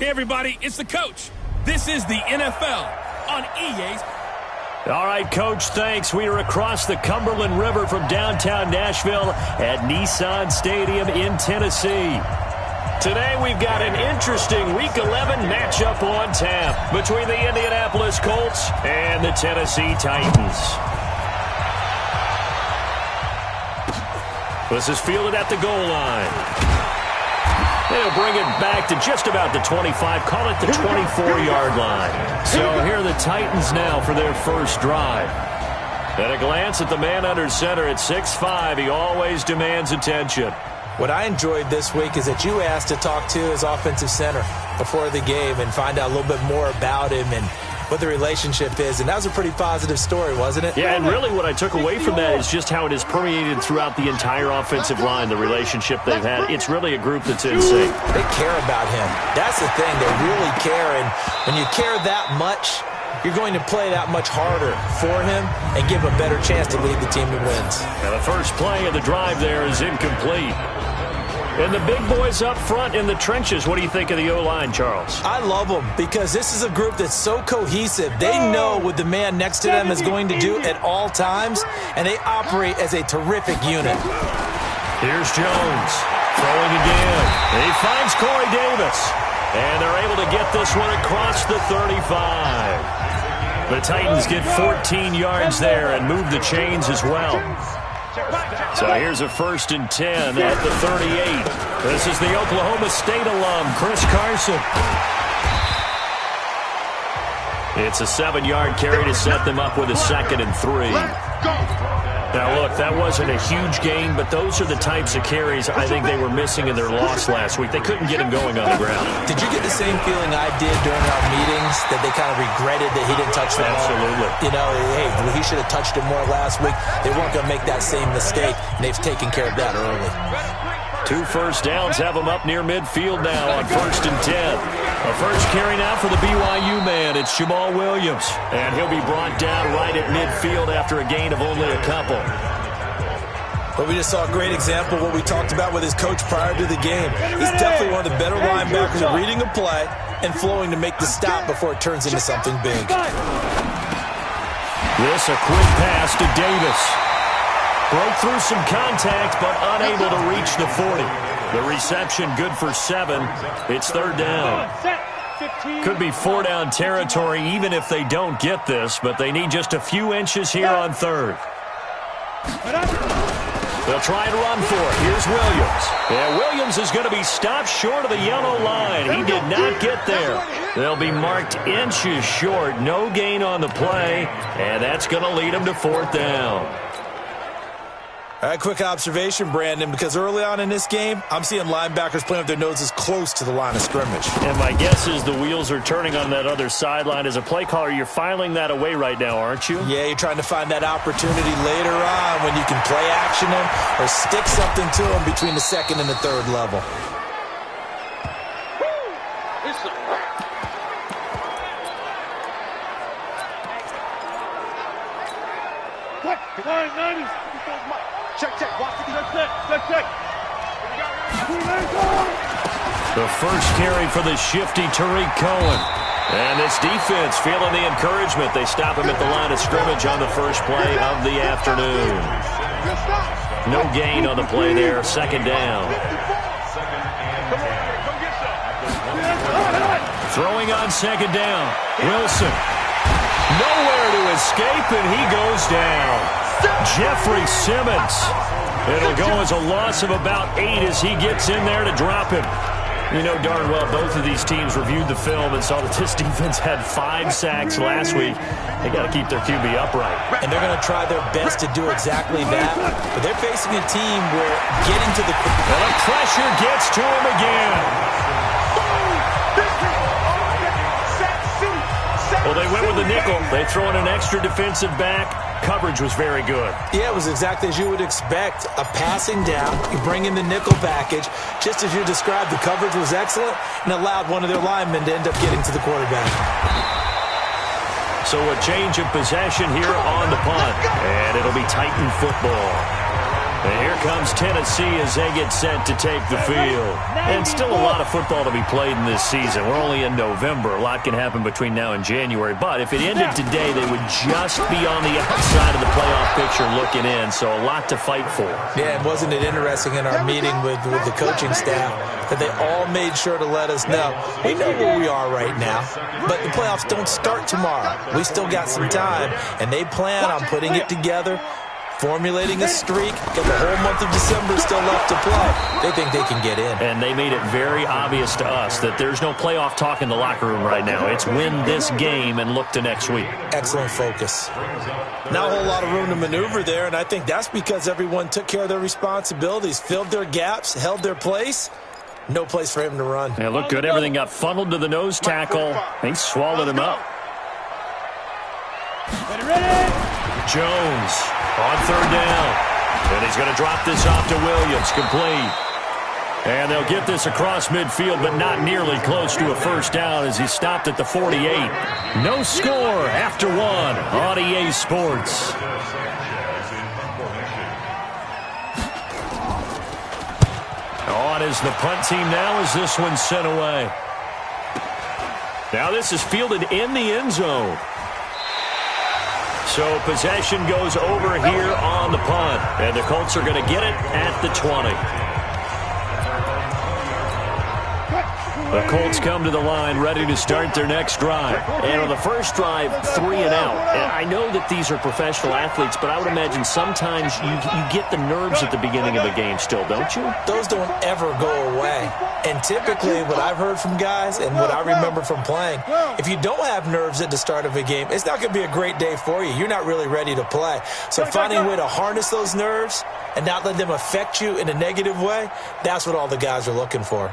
Hey, everybody, it's the coach. This is the NFL on EA's. All right, Coach, thanks. We are across the Cumberland River from downtown Nashville at Nissan Stadium in Tennessee. Today we've got an interesting Week 11 matchup on tap between the Indianapolis Colts and the Tennessee Titans. This is fielded at the goal line. They'll bring it back to just about the 25, call it the 24-yard line. So here are the Titans now for their first drive. At a glance at the man under center at 6'5", he always demands attention. What I enjoyed this week is that you asked to talk to his offensive center before the game and find out a little bit more about him and what the relationship is. And that was a pretty positive story, wasn't it? Yeah, and really what I took away from that is just how it is permeated throughout the entire offensive line, the relationship they've had. It's really a group that's in sync. They care about him. That's the thing. They really care. And when you care that much, you're going to play that much harder for him and give him a better chance to lead the team to wins. And the first play of the drive there is incomplete. And the big boys up front in the trenches, what do you think of the O-line, Charles? I love them because this is a group that's so cohesive. They know what the man next to them is going to do at all times, and they operate as a terrific unit. Here's Jones throwing again. And he finds Corey Davis. And they're able to get this one across the 35. The Titans get 14 yards there and move the chains as well. So here's a 1st and 10 at the 38. This is the Oklahoma State alum, Chris Carson. It's a 7-yard carry to set them up with a 2nd and 3. Now, look, that wasn't a huge gain, but those are the types of carries I think they were missing in their loss last week. They couldn't get him going on the ground. Did you get the same feeling I did during our meetings, that they kind of regretted that he didn't touch the ball? Absolutely. You know, hey, he should have touched it more last week. They weren't going to make that same mistake, and they've taken care of that early. 2 first downs have them up near midfield now on 1st and 10. A first carry now for the BYU man. It's Jamal Williams. And he'll be brought down right at midfield after a gain of only a couple. But we just saw a great example of what we talked about with his coach prior to the game. He's definitely one of the better linebackers at reading a play and flowing to make the stop before it turns into something big. This a quick pass to Davis. Broke through some contact, but unable to reach the 40. The reception good for 7. It's 3rd down. Could be 4-down territory even if they don't get this, but they need just a few inches here on 3rd. They'll try and run for it. Here's Williams. Yeah, Williams is going to be stopped short of the yellow line. He did not get there. They'll be marked inches short. No gain on the play, and that's going to lead them to 4th down. All right, quick observation, Brandon, because early on in this game, I'm seeing linebackers playing with their noses close to the line of scrimmage. And my guess is the wheels are turning on that other sideline. As a play caller, you're filing that away right now, aren't you? Yeah, you're trying to find that opportunity later on when you can play action them or stick something to them between the 2nd and the 3rd level. Check. Watch the check. The first carry for the shifty Tariq Cohen. And this defense feeling the encouragement. They stop him at the line of scrimmage on the first play of the afternoon. No gain on the play there. 2nd down. Throwing on 2nd down. Wilson. Nowhere to escape, and he goes down. Jeffrey Simmons. It'll go as a loss of about 8 as he gets in there to drop him. You know darn well both of these teams reviewed the film and saw that this defense had 5 sacks last week. They got to keep their QB upright. And they're going to try their best to do exactly that. But they're facing a team where getting to the... Well, the pressure gets to him again. Well, they went with the nickel. They throw in an extra defensive back. Coverage was very good. Yeah, it was exactly as you would expect. A passing down, you bring in the nickel package. Just as you described, the coverage was excellent and allowed one of their linemen to end up getting to the quarterback. So a change of possession here on the punt. And it'll be Titan football. And here comes Tennessee as they get set to take the field. And still a lot of football to be played in this season. We're only in November. A lot can happen between now and January. But if it ended today, they would just be on the outside of the playoff picture looking in. So a lot to fight for. Yeah, and wasn't it interesting in our meeting with the coaching staff that they all made sure to let us know, we know where we are right now, but the playoffs don't start tomorrow. We still got some time, and they plan on putting it together, formulating a streak, got the whole month of December still left to play. They think they can get in. And they made it very obvious to us that there's no playoff talk in the locker room right now. It's win this game and look to next week. Excellent focus. Not a whole lot of room to maneuver there, and I think that's because everyone took care of their responsibilities, filled their gaps, held their place. No place for him to run. It looked good. Everything got funneled to the nose tackle. He swallowed him up. Jones on third down. And he's going to drop this off to Williams. Complete. And they'll get this across midfield, but not nearly close to a first down as he stopped at the 48. No score after one on EA Sports. On is the punt team now as this one's sent away. Now this is fielded in the end zone. So possession goes over here on the punt. And the Colts are going to get it at the 20. The Colts come to the line ready to start their next drive. And on the first drive, 3 and out. And I know that these are professional athletes, but I would imagine sometimes you get the nerves at the beginning of a game still, don't you? Those don't ever go away. And typically what I've heard from guys and what I remember from playing, if you don't have nerves at the start of a game, it's not going to be a great day for you. You're not really ready to play. So finding a way to harness those nerves and not let them affect you in a negative way, that's what all the guys are looking for.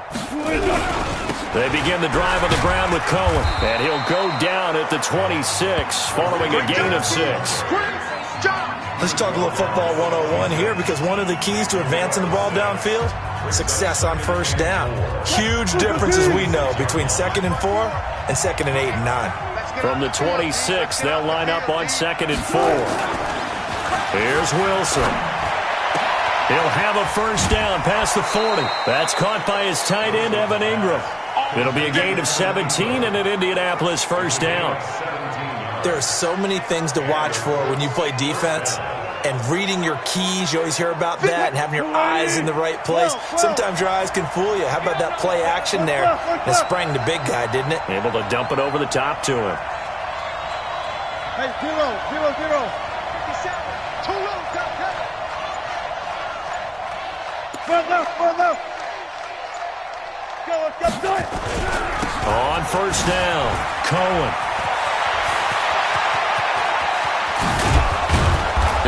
They begin the drive on the ground with Cohen, and he'll go down at the 26, following a gain of 6. Let's talk a little football 101 here, because one of the keys to advancing the ball downfield, success on first down. Huge differences we know between 2nd and 4 and 2nd and 8 and 9. From the 26, they'll line up on 2nd and 4. Here's Wilson. He'll have a first down past the 40. That's caught by his tight end, Evan Ingram. It'll be a gain of 17 and an Indianapolis first down. There are so many things to watch for when you play defense. And reading your keys, you always hear about that, and having your eyes in the right place. Sometimes your eyes can fool you. How about that play action there? It sprang the big guy, didn't it? Able to dump it over the top to him. Hey, 0-0-0. 2 low, One left. Go, do it. On first down, Cohen.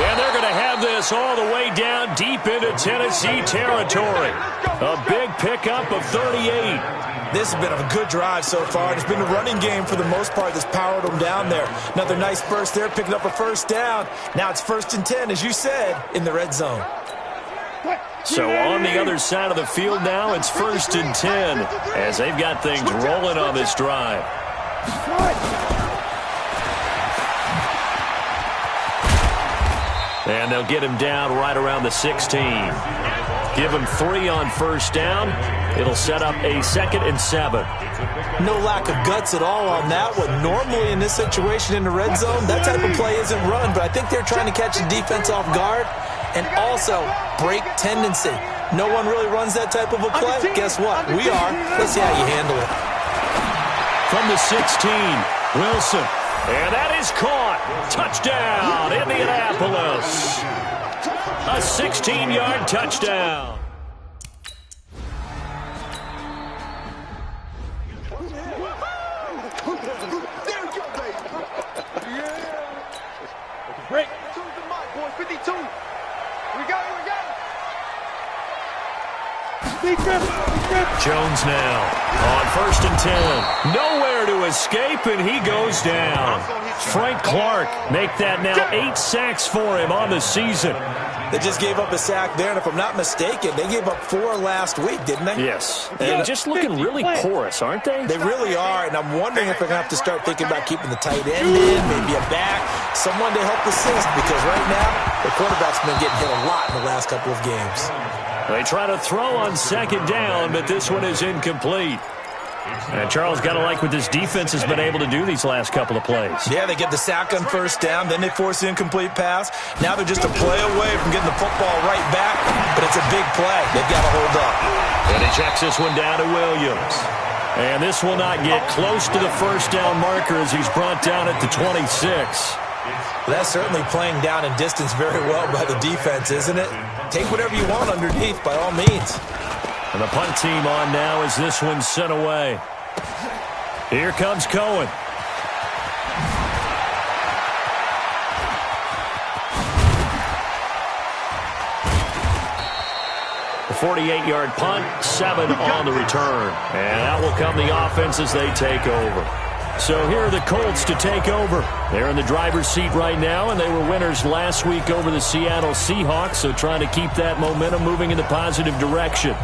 And they're going to have this all the way down deep into Tennessee territory. A big pickup of 38. This has been a good drive so far. It's been the running game for the most part that's powered them down there. Another nice burst there, picking up a first down. Now it's 1st and 10, as you said, in the red zone. So on the other side of the field now, it's 1st and 10 as they've got things rolling on this drive. And they'll get him down right around the 16. Give him 3 on first down. It'll set up a 2nd and 7. No lack of guts at all on that one. Normally in this situation in the red zone, that type of play isn't run, but I think they're trying to catch the defense off guard and also break tendency. No one really runs that type of a play. Guess what? We are. Let's see how you handle it. From the 16, Wilson. And that is caught. Touchdown, Indianapolis. A 16-yard touchdown. Break. 52. We go. Jones now on 1st and 10. Nowhere to escape, and he goes down. Frank Clark make that now 8 sacks for him on the season. They just gave up a sack there, and if I'm not mistaken, they gave up 4 last week, didn't they? Yes. And just looking really porous, aren't they? They really are, and I'm wondering if they're going to have to start thinking about keeping the tight end in, maybe a back, someone to help assist, because right now, The quarterback's been getting hit a lot in the last couple of games. They try to throw on second down, but this one is incomplete. And Charles, got to like what this defense has been able to do these last couple of plays. Yeah, they get the sack on first down, then they force the incomplete pass. Now they're just a play away from getting the football right back, but it's a big play. They've got to hold up. And he checks this one down to Williams. And this will not get close to the first down marker as he's brought down at the 26. That's certainly playing down in distance very well by the defense, isn't it? Take whatever you want underneath, by all means. And the punt team on now as this one's sent away. Here comes Cohen. A 48-yard punt, 7 on the return. And out will come the offense as they take over. So here are the Colts to take over. They're in the driver's seat right now, and they were winners last week over the Seattle Seahawks, so trying to keep that momentum moving in the positive direction.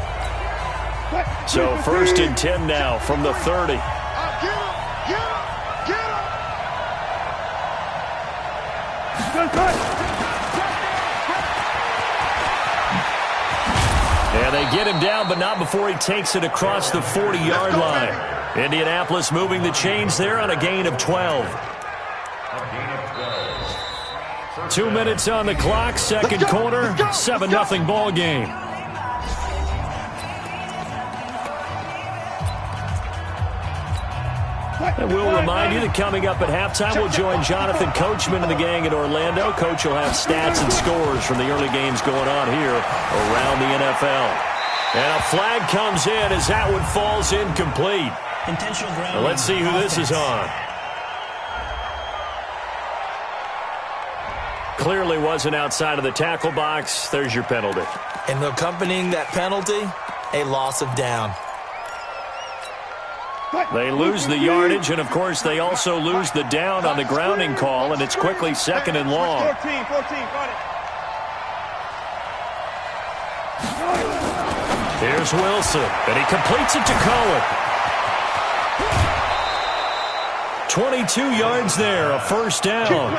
So 1st and 10 now from the 30. And they get him down, but not before he takes it across the 40-yard line. Indianapolis moving the chains there on a gain of 12. 2 minutes on the clock, second quarter, 7-0 ball game. And we'll remind you that coming up at halftime, we'll join Jonathan Coachman and the gang at Orlando. Coach will have stats and scores from the early games going on here around the NFL. And a flag comes in as that one falls incomplete. Now let's see who this is on. Clearly wasn't outside of the tackle box. There's your penalty. And accompanying that penalty, a loss of down. They lose the yardage, and, of course, they also lose the down on the grounding call, and it's quickly 2nd and long. 14, got it. Here's Wilson, and he completes it to Cohen. 22 yards there, a first down.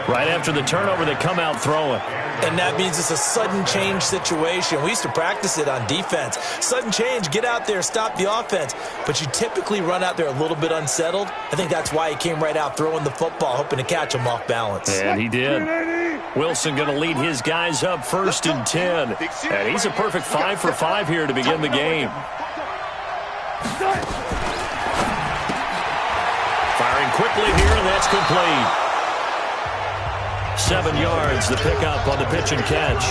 Right after the turnover, they come out throwing. And that means it's a sudden change situation. We used to practice it on defense. Sudden change, get out there, stop the offense. But you typically run out there a little bit unsettled. I think that's why he came right out throwing the football, hoping to catch him off balance. And he did. Wilson going to lead his guys up 1st and 10. And he's a perfect 5 for 5 here to begin the game. Firing quickly here, and that's complete. 7 yards, the pickup on the pitch and catch.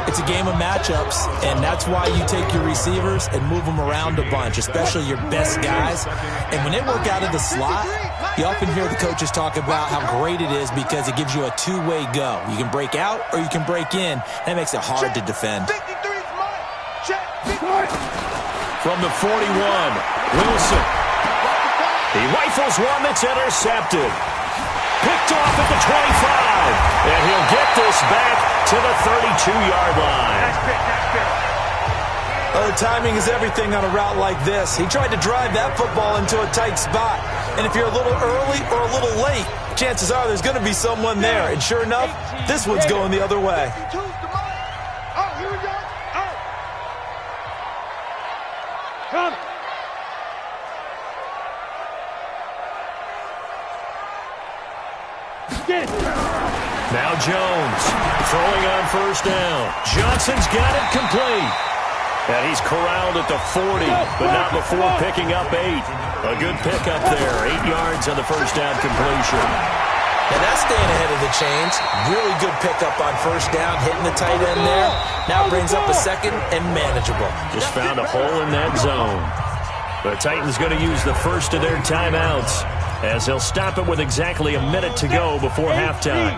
It's a game of matchups, and that's why you take your receivers and move them around a bunch, especially your best guys. And when they work out of the slot, you often hear the coaches talk about how great it is because it gives you a two-way go. You can break out or you can break in. That makes it hard to defend. From the 41, Wilson. He rifles one that's intercepted. Picked off at the 25, and he'll get this back to the 32-yard line. Oh, timing is everything on a route like this. He tried to drive that football into a tight spot, and if you're a little early or a little late, chances are there's going to be someone there, and sure enough, this one's going the other way. Come. Now Jones throwing on first down. Johnson's got it complete. And he's corralled at the 40, but not before picking up 8. A good pickup there. 8 yards on the first down completion. And that's staying ahead of the chains. Really good pickup on first down, hitting the tight end there. Now brings up a second and manageable. Just found a hole in that zone. The Titans going to use the first of their timeouts as they'll stop it with exactly a minute to go before halftime.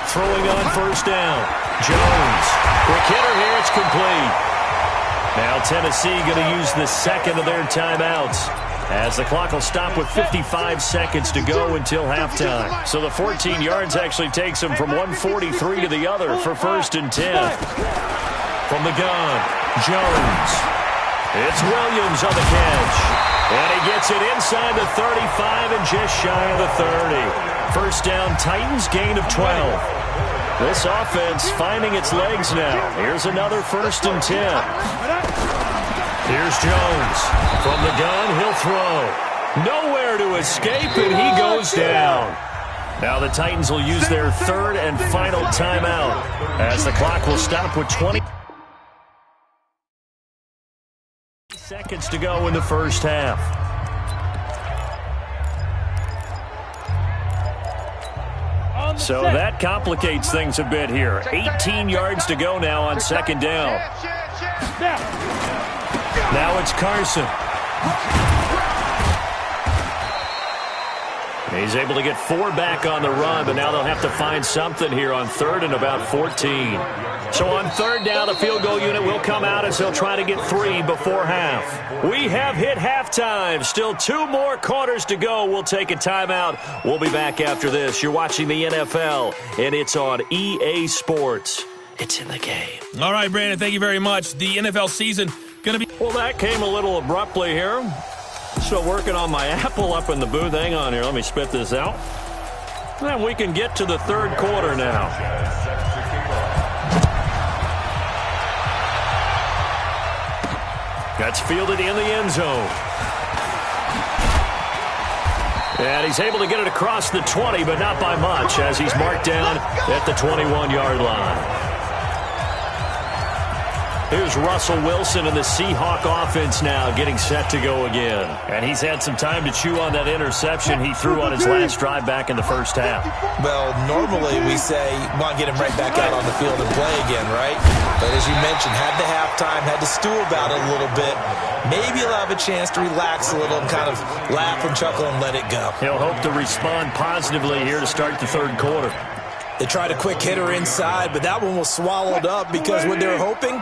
Throwing on first down. Jones. Quick hitter here. It's complete. Now Tennessee going to use the second of their timeouts as the clock will stop with 55 seconds to go until halftime. So the 14 yards actually takes them from 143 to the other for 1st and 10. From the gun, Jones. It's Williams on the catch. And he gets it inside the 35 and just shy of the 30. First down, Titans, gain of 12. This offense finding its legs now. Here's another 1st and 10. Here's Jones. From the gun, he'll throw. Nowhere to escape, and he goes down. Now the Titans will use their 3rd and final timeout as the clock will stop with 20 seconds to go in the first half. So that complicates things a bit here. 18 yards to go now on 2nd down. Now it's Carson. He's able to get 4 back on the run, but now they'll have to find something here on 3rd and about 14. So on 3rd down, the field goal unit will come out as they'll try to get 3 before half. We have hit halftime. Still 2 more quarters to go. We'll take a timeout. We'll be back after this. You're watching the NFL, and it's on EA Sports. It's in the game. All right, Brandon, thank you very much. The NFL season going to be... Well, that came a little abruptly here. Still working on my apple up in the booth. Hang on here. Let me spit this out. And we can get to the 3rd quarter now. That's fielded in the end zone. And he's able to get it across the 20, but not by much, as he's marked down at the 21-yard line. Here's Russell Wilson and the Seahawk offense now getting set to go again. And he's had some time to chew on that interception he threw on his last drive back in the first half. Well, normally we say, want to get him right back out on the field and play again, right? But as you mentioned, had the halftime, had to stew about it a little bit. Maybe he'll have a chance to relax a little and kind of laugh and chuckle and let it go. He'll hope to respond positively here to start the 3rd quarter. They tried a quick hitter inside, but that one was swallowed up because what they're hoping,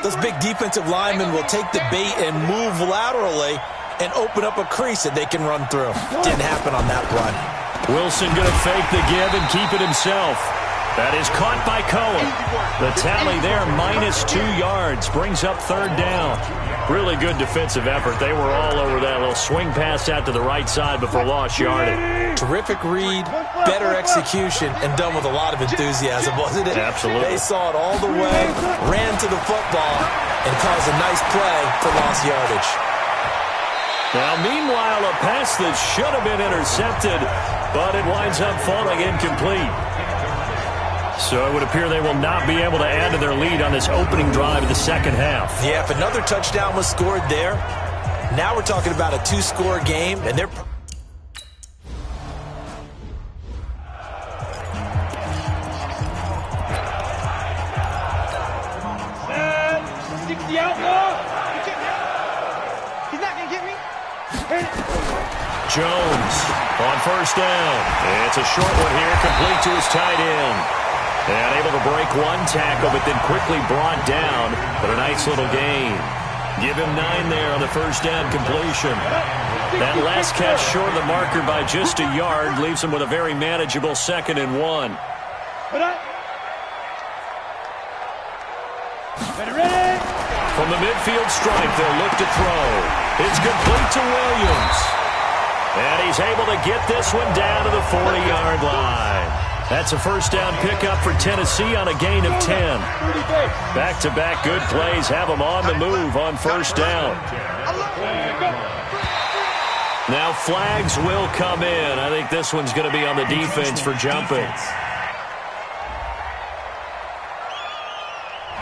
those big defensive linemen will take the bait and move laterally and open up a crease that they can run through. Didn't happen on that run. Wilson going to fake the give and keep it himself. That is caught by Cohen. The tally there, -2 yards, brings up 3rd down. Really good defensive effort. They were all over that little swing pass out to the right side before lost yardage. Terrific read, better execution, and done with a lot of enthusiasm, wasn't it? Absolutely. They saw it all the way, ran to the football, and caused a nice play for lost yardage. Now, meanwhile, a pass that should have been intercepted, but it winds up falling incomplete. So it would appear they will not be able to add to their lead on this opening drive of the 2nd half. Yeah, if another touchdown was scored there, now we're talking about a 2-score game, and they're... The outlaw. He's not going to get me. Jones on 1st down. It's a short one here, complete to his tight end. And able to break 1 tackle, but then quickly brought down. But a nice little gain. Give him 9 there on the 1st down completion. That last catch short of the marker by just a yard leaves him with a very manageable 2nd and 1. Ready? From the midfield stripe, they'll look to throw. It's complete to Williams. And he's able to get this one down to the 40-yard line. That's a 1st down pickup for Tennessee on a gain of 10. Back-to-back good plays have them on the move on 1st down. Now flags will come in. I think this one's going to be on the defense for jumping.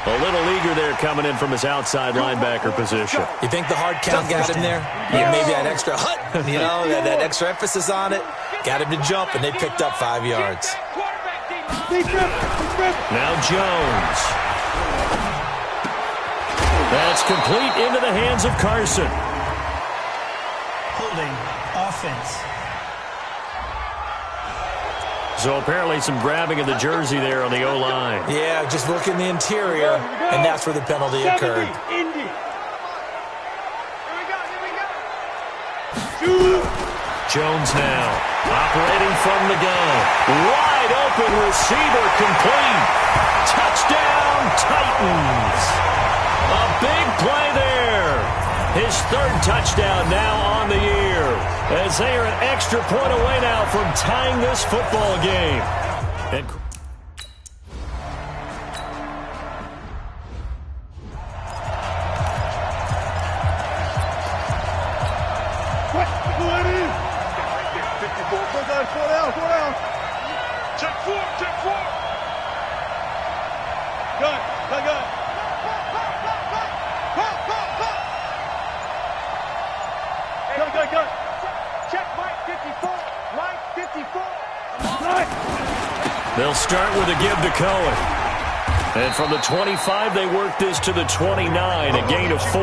A little eager there coming in from his outside linebacker position. You think the hard count got him there? Yeah, maybe that extra that extra emphasis on it. Got him to jump, and they picked up 5 yards. Now Jones. That's complete into the hands of Carson. Holding offense. So apparently some grabbing of the jersey there on the O-line. Yeah, just look in the interior, and that's where the penalty occurred. Jones now operating from the gun. Wide open receiver complete. Touchdown Titans. A big play there. His third touchdown now on the year, as they are an extra point away now from tying this football game. And they'll start with a give to Cohen. And from the 25, they work this to the 29, a gain of 4.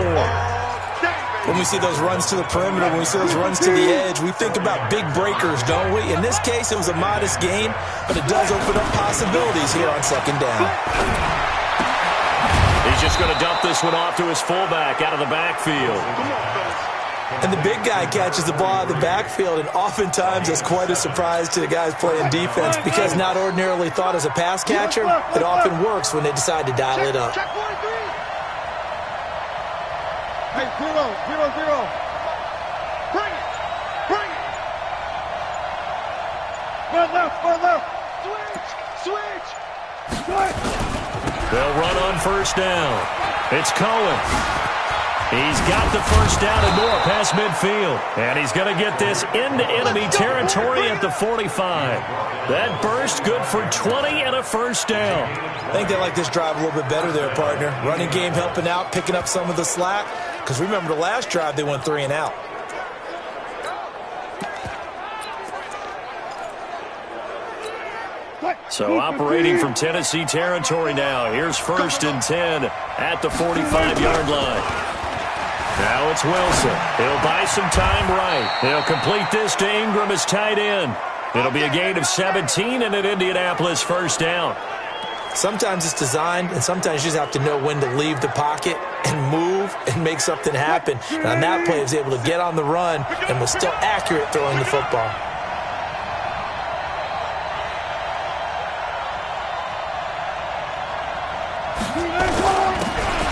When we see those runs to the perimeter, when we see those runs to the edge, we think about big breakers, don't we? In this case, it was a modest gain, but it does open up possibilities here on second down. He's just going to dump this one off to his fullback out of the backfield. And the big guy catches the ball out of the backfield, and oftentimes that's quite a surprise to the guys playing defense because not ordinarily thought as a pass catcher, it often works when they decide to dial it up. Hey, 0, 0, 0. Bring it. Bring it. Run left, run left. Switch. They'll run on first down. It's Cohen. He's got the first down and more past midfield. And he's going to get this into enemy territory at the 45. That burst good for 20 and a first down. I think they like this drive a little bit better there, partner. Running game helping out, picking up some of the slack. Because remember the last drive, they went 3 and out. So operating from Tennessee territory now. Here's first and 10 at the 45-yard line. Now it's Wilson. He'll buy some time right. He'll complete this to Ingram as tight end. It'll be a gain of 17 and an Indianapolis first down. Sometimes it's designed, and sometimes you just have to know when to leave the pocket and move and make something happen. And on that play, he was able to get on the run and was still accurate throwing the football.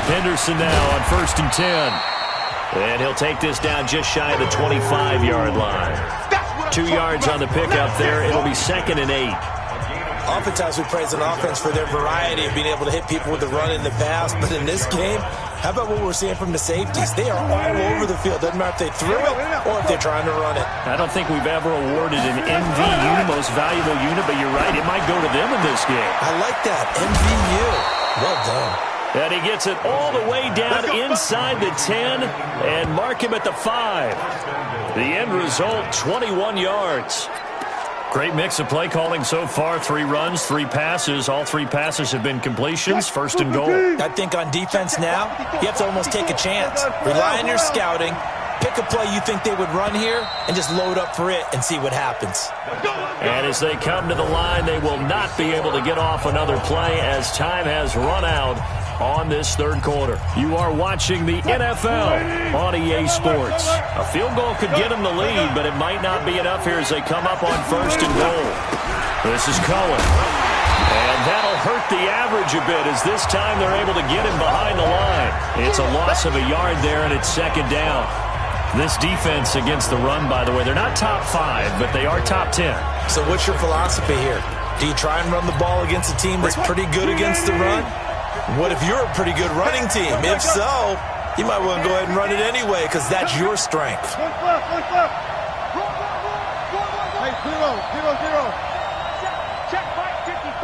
Henderson now on first and 10. And he'll take this down just shy of the 25-yard line. 2 yards on the pickup there. It'll be second and 8. Oftentimes we praise an offense for their variety of being able to hit people with the run and the pass. But in this game, how about what we're seeing from the safeties? They are all over the field. Doesn't matter if they threw it or if they're trying to run it. I don't think we've ever awarded an MVU, most valuable unit, but you're right. It might go to them in this game. I like that. MVU. Well done. And he gets it all the way down inside the 10 and mark him at the 5. The end result, 21 yards. Great mix of play calling so far. 3 runs, 3 passes. All 3 passes have been completions. First and goal. I think on defense now, you have to almost take a chance. Rely on your scouting. Pick a play you think they would run here and just load up for it and see what happens. And as they come to the line, they will not be able to get off another play as time has run out on this third quarter. You are watching the NFL on EA Sports. A field goal could get them the lead, but it might not be enough here as they come up on first and goal. This is Cohen. And that'll hurt the average a bit as this time they're able to get him behind the line. It's a loss of a yard there, and it's second down. This defense against the run, by the way, they're not top 5, but they are top 10. So what's your philosophy here? Do you try and run the ball against a team that's pretty good against the run? What if you're a pretty good running team? If so, you might want to go ahead and run it anyway because that's your strength. Hey, 0, 0, 0. Check Mike 54.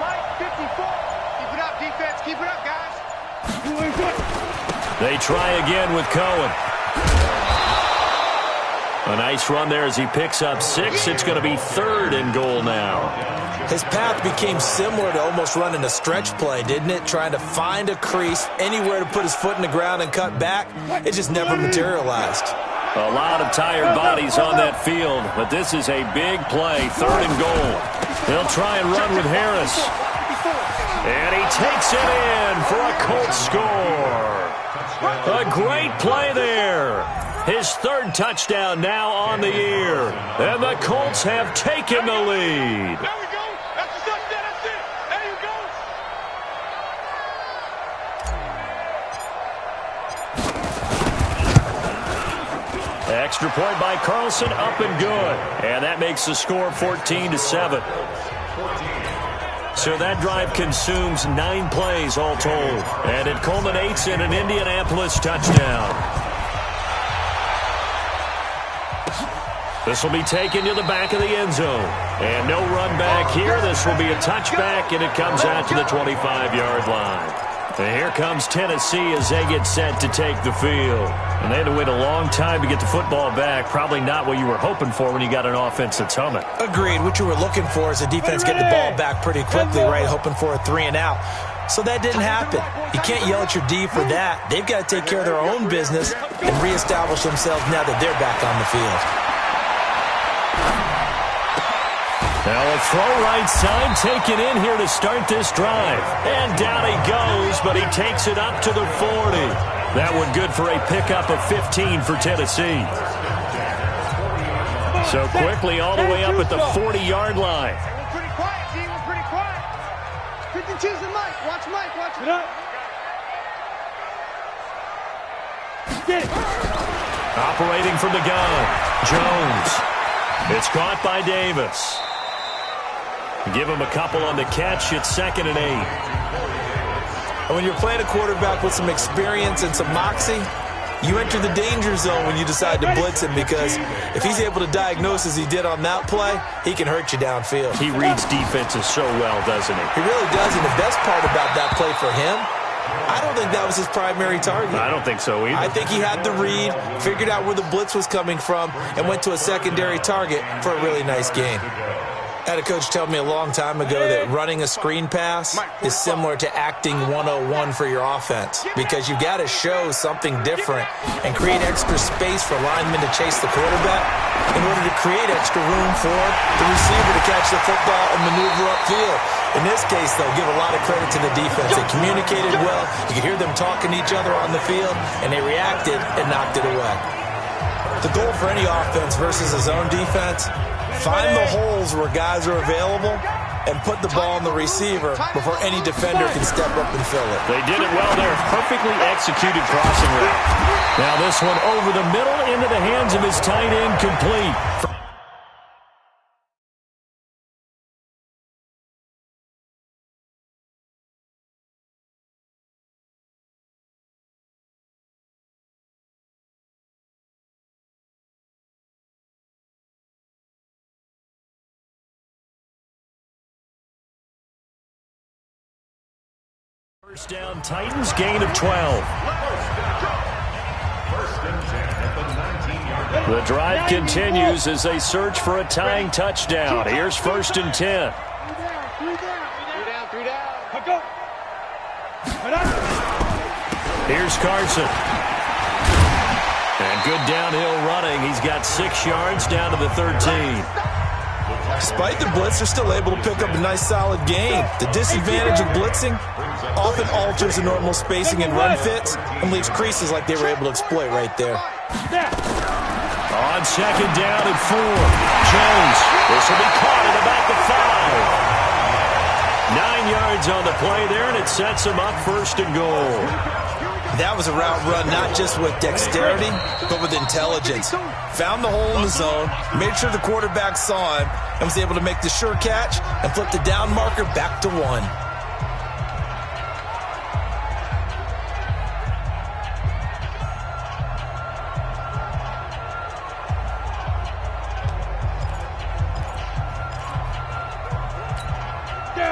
Mike 54. Keep it up, defense. Keep it up, guys. They try again with Cohen. A nice run there as he picks up 6. It's going to be third and goal now. His path became similar to almost running a stretch play, didn't it? Trying to find a crease, anywhere to put his foot in the ground and cut back. It just never materialized. A lot of tired bodies on that field, but this is a big play, third and goal. They'll try and run with Harris. And he takes it in for a Colts score. A great play there. His third touchdown now on the year. And the Colts have taken the lead. There we go. That's the touchdown. That's it. There you go. Extra point by Carlson, up and good. And that makes the score 14-7. So that drive consumes 9 plays all told. And it culminates in an Indianapolis touchdown. This will be taken to the back of the end zone. And no run back here. This will be a touchback, and it comes out to the 25-yard line. And here comes Tennessee as they get set to take the field. And they had to wait a long time to get the football back. Probably not what you were hoping for when you got an offense that's humming. Agreed. What you were looking for is a defense getting the ball back pretty quickly, right? Hoping for a 3-and-out. So that didn't happen. You can't yell at your D for that. They've got to take care of their own business and reestablish themselves now that they're back on the field. Now a throw right side taken in here to start this drive. And down he goes, but he takes it up to the 40. That one good for a pickup of 15 for Tennessee. So quickly all the way up at the 40-yard line. We're pretty quiet, D. We're pretty quiet. 52's the Mike. Watch Mike. Watch Get up. Get it. Operating from the gun, Jones. It's caught by Davis. Give him a couple on the catch. It's 2nd and 8. And when you're playing a quarterback with some experience and some moxie, you enter the danger zone when you decide to blitz him, because if he's able to diagnose as he did on that play, he can hurt you downfield. He reads defenses so well, doesn't he? He really does, and the best part about that play for him, I don't think that was his primary target. I don't think so either. I think he had the read, figured out where the blitz was coming from, and went to a secondary target for a really nice gain. I had a coach tell me a long time ago that running a screen pass is similar to acting 101 for your offense, because you've got to show something different and create extra space for linemen to chase the quarterback in order to create extra room for the receiver to catch the football and maneuver upfield. In this case, though, give a lot of credit to the defense. They communicated well. You could hear them talking to each other on the field, and they reacted and knocked it away. The goal for any offense versus a zone defense: find the holes where guys are available and put the ball on the receiver before any defender can step up and fill it. They did it well there. Perfectly executed crossing route. Now this one over the middle into the hands of his tight end, complete. First down, Titans, gain of 12. The drive continues as they search for a tying touchdown. Here's 1st and 10. 3 down. 3 down. Go. Here's Carson. And good downhill running. He's got 6 yards down to the 13. Despite the blitz, they're still able to pick up a nice solid gain. The disadvantage of blitzing often alters the normal spacing and run fits and leaves creases like they were able to exploit right there. On 2nd down and 4. Jones. This will be caught at about the 5. 9 yards on the play there, and it sets him up 1st and goal. That was a route run not just with dexterity, but with intelligence. Found the hole in the zone, made sure the quarterback saw him, and was able to make the sure catch and flip the down marker back to 1.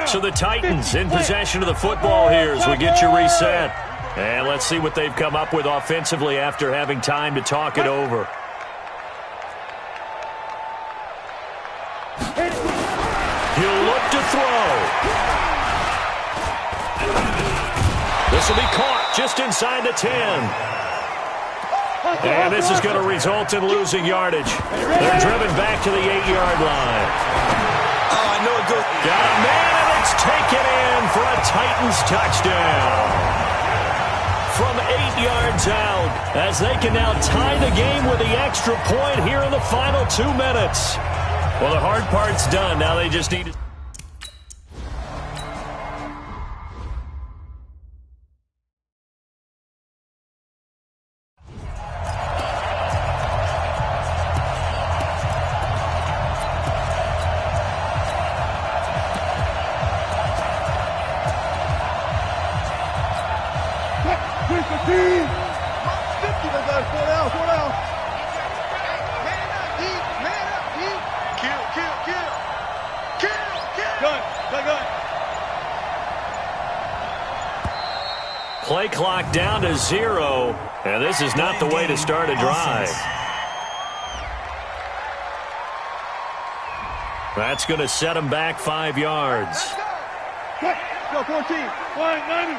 So the Titans in possession of the football here as we get you reset. And let's see what they've come up with offensively after having time to talk it over. He'll look to throw. This will be caught just inside the 10. And this is going to result in losing yardage. They're driven back to the 8-yard line. Oh, I know it goes. Got a man, and it's taken in for a Titans touchdown. From 8 yards out, as they can now tie the game with the extra point here in the final 2 minutes. Well, the hard part's done. Now they just need to... play clock down to 0, and this is not the way to start a drive. That's going to set him back 5 yards. Go, 14. 190.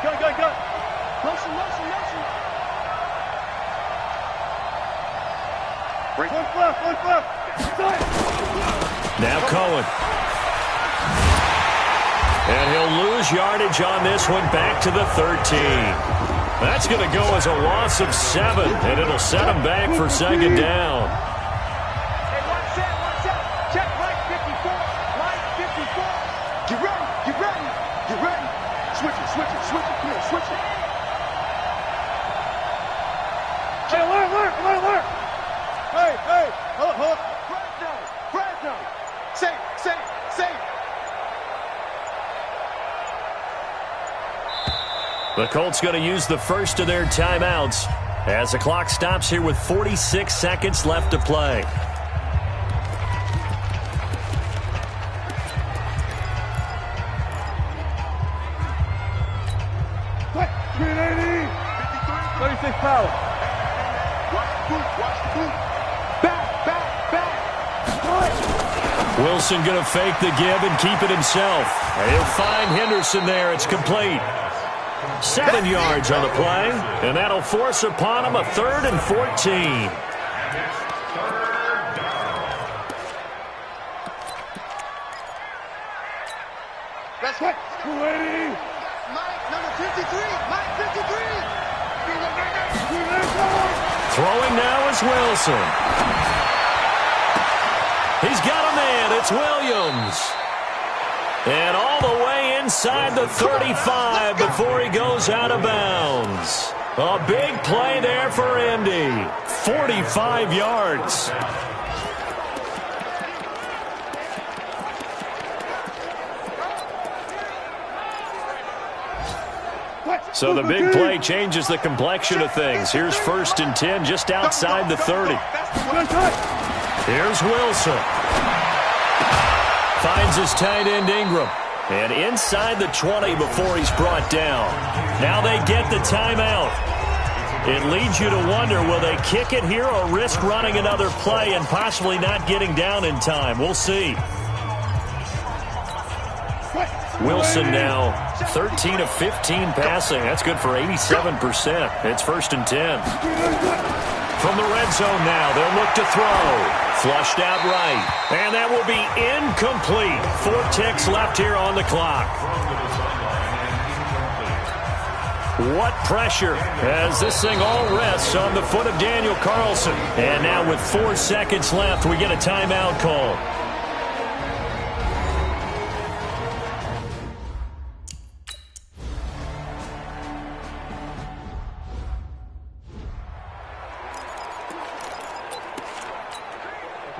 Go. Motion. One flip. Now Cohen. And he'll lose yardage on this one back to the 13. That's going to go as a loss of 7, and it'll set him back for second down. Hey, one set. Check right 54. Line 54. Get ready. Switch it. Come here, switch it. Hey, alert. Hey. Hold up. Fresno. Safe. The Colts going to use the first of their timeouts as the clock stops here with 46 seconds left to play. What? 380. 36 power. Watch the boot. Back. Wilson going to fake the give and keep it himself. And he'll find Henderson there. It's complete. 7 yards on the play, and that'll force upon him a 3rd and 14. That's right. 280. Mike, number 53. Mike, 53. Throwing now is Wilson. He's got a man. It's Williams. And all the way inside the 35 before he goes out of bounds. A big play there for Indy. 45 yards. So the big play changes the complexion of things. Here's 1st and 10 just outside the 30. Here's Wilson. Finds his tight end Ingram. And inside the 20 before he's brought down. Now they get the timeout. It leads you to wonder, will they kick it here or risk running another play and possibly not getting down in time? We'll see. Wilson now 13 of 15 passing. That's good for 87%. It's 1st and 10. From the red zone now, they'll look to throw. Flushed out right. And that will be incomplete. 4 ticks left here on the clock. What pressure as this thing all rests on the foot of Daniel Carlson. And now with 4 seconds left, we get a timeout call.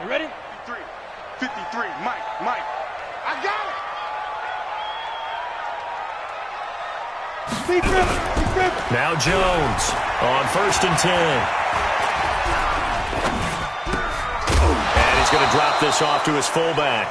You ready? 53. Mike. I got it. Be grip. Now Jones on 1st and 10. And he's going to drop this off to his fullback.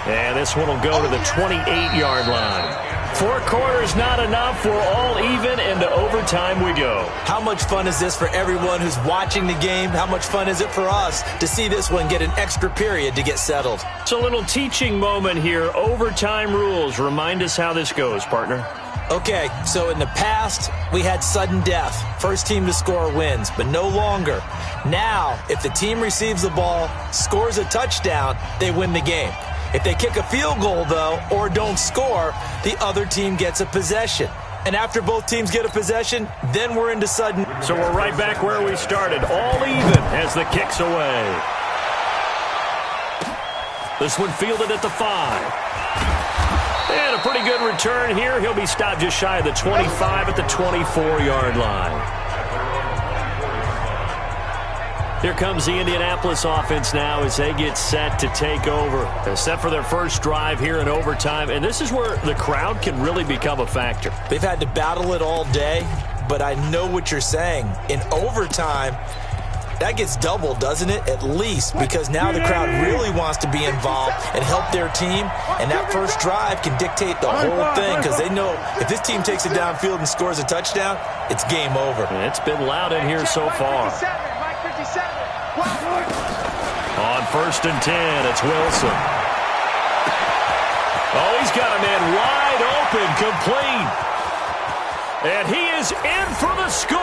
And this one will go to the 28-yard line. 4 quarters not enough. We're all even. Into overtime we go. How much fun is this for everyone who's watching the game? How much fun is it for us to see this one get an extra period to get settled? It's a little teaching moment here. Overtime rules. Remind us how this goes, partner. Okay, so in the past, we had sudden death. First team to score wins, but no longer. Now, if the team receives the ball, scores a touchdown, they win the game. If they kick a field goal, though, or don't score, the other team gets a possession. And after both teams get a possession, then we're into sudden. So we're right back where we started, all even as the kick's away. This one fielded at the 5. And a pretty good return here. He'll be stopped just shy of the 25 at the 24-yard line. Here comes the Indianapolis offense now as they get set to take over. They're set for their first drive here in overtime, and this is where the crowd can really become a factor. They've had to battle it all day, but I know what you're saying. In overtime, That gets doubled, doesn't it? At least, because now the crowd really wants to be involved and help their team, and that first drive can dictate the whole thing because they know if this team takes it downfield and scores a touchdown, it's game over. It's been loud in here so far. On 1st and 10, it's Wilson. Oh, he's got a man wide open, complete. And he is in for the score.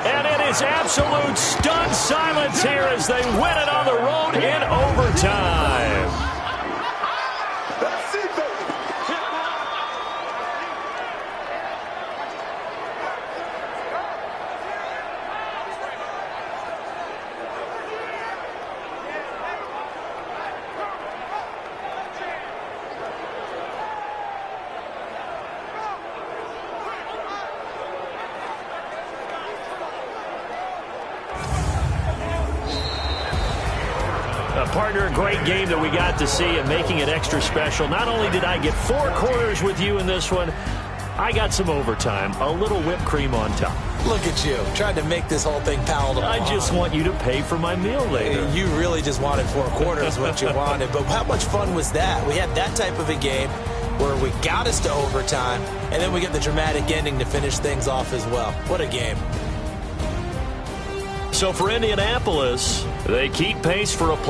And it is absolute stunned silence here as they win it on the road in overtime. Partner, a great game that we got to see and making it extra special. Not only did I get 4 quarters with you in this one, I got some overtime, a little whipped cream on top. Look at you, trying to make this whole thing palatable. I just want you to pay for my meal later. You really just wanted 4 quarters, what you wanted. But how much fun was that? We had that type of a game where we got us to overtime, and then we get the dramatic ending to finish things off as well. What a game. So for Indianapolis, they keep pace for a